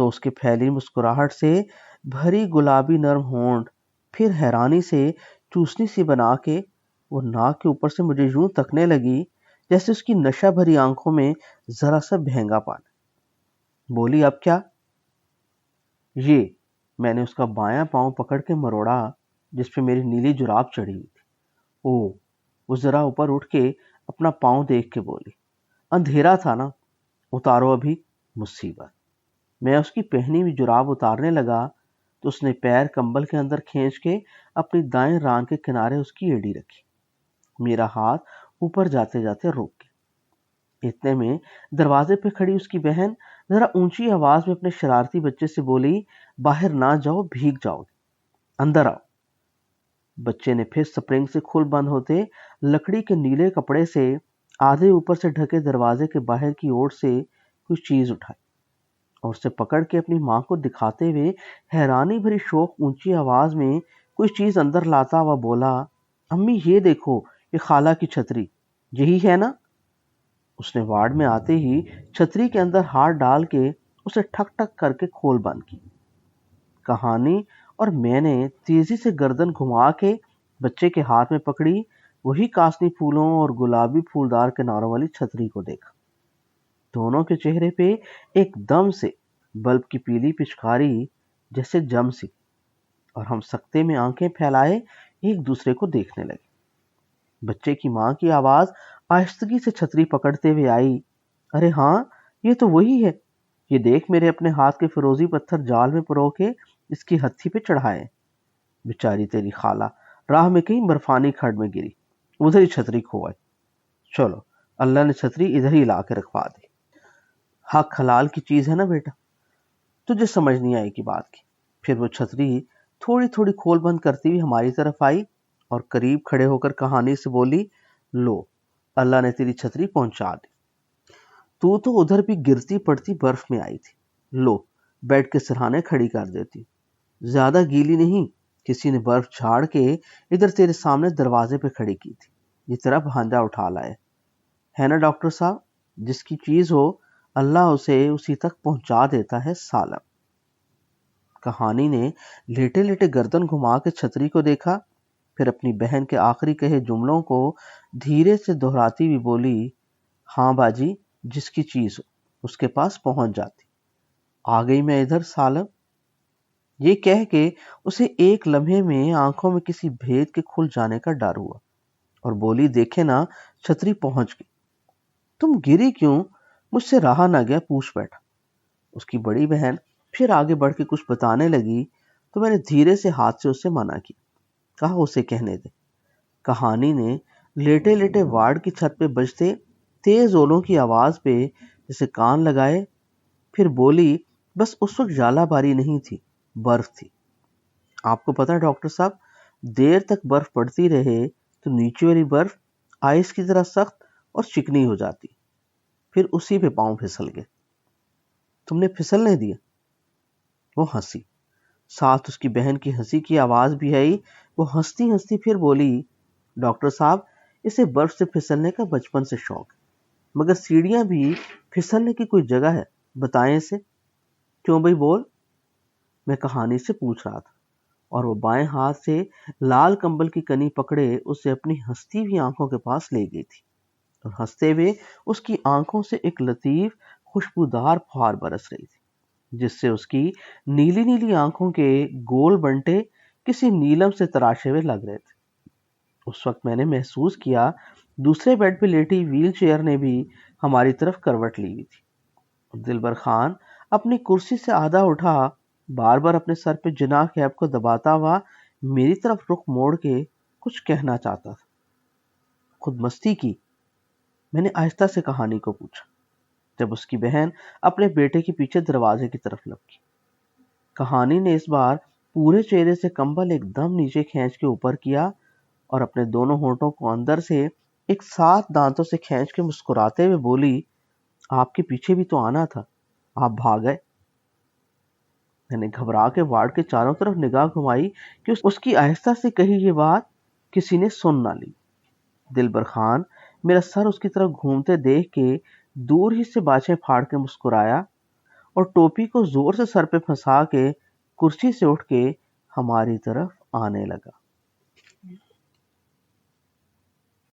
تو اس کی پھیلی مسکراہٹ سے بھری گلابی نرم ہونٹ پھر حیرانی سے چوسنی سی بنا کے وہ ناک کے اوپر سے مجھے یوں تکنے لگی جیسے اس کی نشہ بھری آنکھوں میں ذرا سا بھینگا پان۔ بولی اب کیا؟ یہ میں نے اس کا بایاں پاؤں پکڑ کے مروڑا جس پہ میری نیلی جراب چڑھی ہوئی تھی۔ وہ ذرا اوپر اٹھ کے اپنا پاؤں دیکھ کے بولی، اندھیرا تھا نا، اتارو ابھی۔ مصیبت۔ میں اس کی پہنی ہوئی جراب اتارنے لگا تو اس نے پیر کمبل کے اندر کھینچ کے اپنی دائیں ران کے کنارے اس کی ایڑی رکھی۔ میرا ہاتھ اوپر جاتے جاتے رک گیا۔ اتنے میں دروازے پہ کھڑی اس کی بہن ذرا اونچی آواز میں اپنے شرارتی بچے سے بولی، باہر نہ جاؤ، بھیگ جاؤ گے، اندر آؤ۔ بچے نے پھر سپرنگ سے کھل بند ہوتے لکڑی کے نیلے کپڑے سے آدھے اوپر سے ڈھکے دروازے کے باہر کی اوٹ سے کچھ چیز اٹھائی اور اسے پکڑ کے اپنی ماں کو دکھاتے ہوئے حیرانی بھری شوق اونچی آواز میں کوئی چیز اندر لاتا ہوا بولا، امی یہ دیکھو، یہ خالہ کی چھتری، یہی ہے نا؟ اس نے وارڈ میں آتے ہی چھتری کے اندر ہاتھ ڈال کے اسے ٹھک ٹھک کر کے کھول بند کی۔ کہانی اور میں نے تیزی سے گردن گھما کے بچے کے ہاتھ میں پکڑی وہی کاسنی پھولوں اور گلابی پھولدار کناروں والی چھتری کو دیکھا۔ دونوں کے چہرے پہ ایک دم سے بلب کی پیلی پچکاری جیسے جم سی، اور ہم سکتے میں آنکھیں پھیلائے ایک دوسرے کو دیکھنے لگے۔ بچے کی ماں کی آواز آہستگی سے چھتری پکڑتے ہوئے آئی، ارے ہاں، یہ تو وہی ہے، یہ دیکھ میرے اپنے ہاتھ کے فیروزی پتھر جال میں پرو کے اس کی ہتھی پہ چڑھائے۔ بیچاری تیری خالہ راہ میں کہیں برفانی کھڈ میں گری، ادھر ہی چھتری کھو آئی۔ چلو، اللہ نے چھتری ادھر ہی لا کے رکھوا دی۔ حق حلال کی چیز ہے نا بیٹا، تجھے سمجھ نہیں آئے کی بات کی۔ پھر وہ چھتری تھوڑی تھوڑی کھول بند کرتی ہوئی ہماری طرف آئی اور قریب کھڑے ہو کر کہانی سے بولی، لو، اللہ نے تیری چھتری پہنچا دی۔ تو ادھر بھی گرتی پڑتی برف میں آئی تھی، لو، بیڈ کے سرہانے کھڑی کر دیتی، زیادہ گیلی نہیں، کسی نے برف جھاڑ کے ادھر تیرے سامنے دروازے پہ کھڑی کی تھی، یہ طرح بھانجا اٹھا لائے، ہے نا ڈاکٹر صاحب؟ جس کی چیز ہو اللہ اسے اسی تک پہنچا دیتا ہے سالم۔ کہانی نے لیٹے لیٹے گردن گھما کے چھتری کو دیکھا، پھر اپنی بہن کے آخری کہے جملوں کو دھیرے سے دہراتی ہوئی بولی، ہاں باجی، جس کی چیز ہو اس کے پاس پہنچ جاتی، آ گئی میں ادھر سالم۔ یہ کہہ کے اسے ایک لمحے میں آنکھوں میں کسی بھید کے کھل جانے کا ڈر ہوا اور بولی، دیکھے نا، چھتری پہنچ گئی۔ تم گری کیوں؟ مجھ سے رہا نہ گیا، پوچھ بیٹھا۔ اس کی بڑی بہن پھر آگے بڑھ کے کچھ بتانے لگی تو میں نے دھیرے سے ہاتھ سے اسے منع کی، کہا اسے کہنے دے۔ کہانی نے لیٹے لیٹے وارڈ کی چھت پہ بجتے تیز اولوں کی آواز پہ جسے کان لگائے، پھر بولی، بس اس وقت ژالہ باری نہیں تھی، برف تھی۔ آپ کو پتا ڈاکٹر صاحب، دیر تک برف پڑتی رہے تو نیچے والی برف آئس کی طرح سخت اور چکنی ہو جاتی، پھر اسی پہ پاؤں پھسل گئے۔ تم نے پھسلنے دیا؟ وہ ہنسی، ساتھ اس کی بہن کی ہنسی کی آواز بھی آئی۔ وہ ہنستی ہنستی پھر بولی، ڈاکٹر صاحب، اسے برف سے پھسلنے کا بچپن سے شوق ہے، مگر سیڑھیاں بھی پھسلنے کی کوئی جگہ ہے، بتائیں اسے۔ کیوں بھائی، بول، میں کہانی سے پوچھ رہا تھا، اور وہ بائیں ہاتھ سے لال کمبل کی کنی پکڑے اسے اپنی ہنستی ہوئی آنکھوں کے پاس لے گئی تھی، اور ہنستے ہوئے اس کی آنکھوں سے ایک لطیف خوشبودار پھوار برس رہی تھی جس سے اس کی نیلی نیلی آنکھوں کے گول بنٹے کسی نیلم سے تراشے ہوئے لگ رہے تھے۔ اس وقت میں نے محسوس کیا دوسرے بیڈ پہ لیٹی ویل چیئر نے بھی ہماری طرف کروٹ لی ہوئی تھی۔ دلبر خان اپنی کرسی سے آدھا اٹھا، بار بار اپنے سر پہ جناح کیپ کو دباتا ہوا میری طرف رخ موڑ کے کچھ کہنا چاہتا تھا۔ خود مستی کی؟ میں نے آہستہ سے کہانی کو پوچھا جب اس کی بہن اپنے بیٹے کے پیچھے دروازے کی طرف لپکی۔ کہانی نے اس بار پورے چہرے سے کمبل ایک دم نیچے کھینچ کے اوپر کیا اور اپنے دونوں ہونٹوں کو اندر سے ایک ساتھ دانتوں سے کھینچ کے مسکراتے ہوئے بولی، آپ کے پیچھے بھی تو آنا تھا، آپ بھاگ گئے۔ میں نے گھبرا کے وارڈ کے چاروں طرف نگاہ گھمائی کہ اس کی آہستہ سے کہی یہ بات کسی نے سن نہ لی۔ دلبر خان میرا سر اس کی طرف گھومتے دیکھ کے دور ہی سے باچھیں پھاڑ کے مسکرایا اور ٹوپی کو زور سے سر پہ پھنسا کے کرسی سے اٹھ کے ہماری طرف آنے لگا۔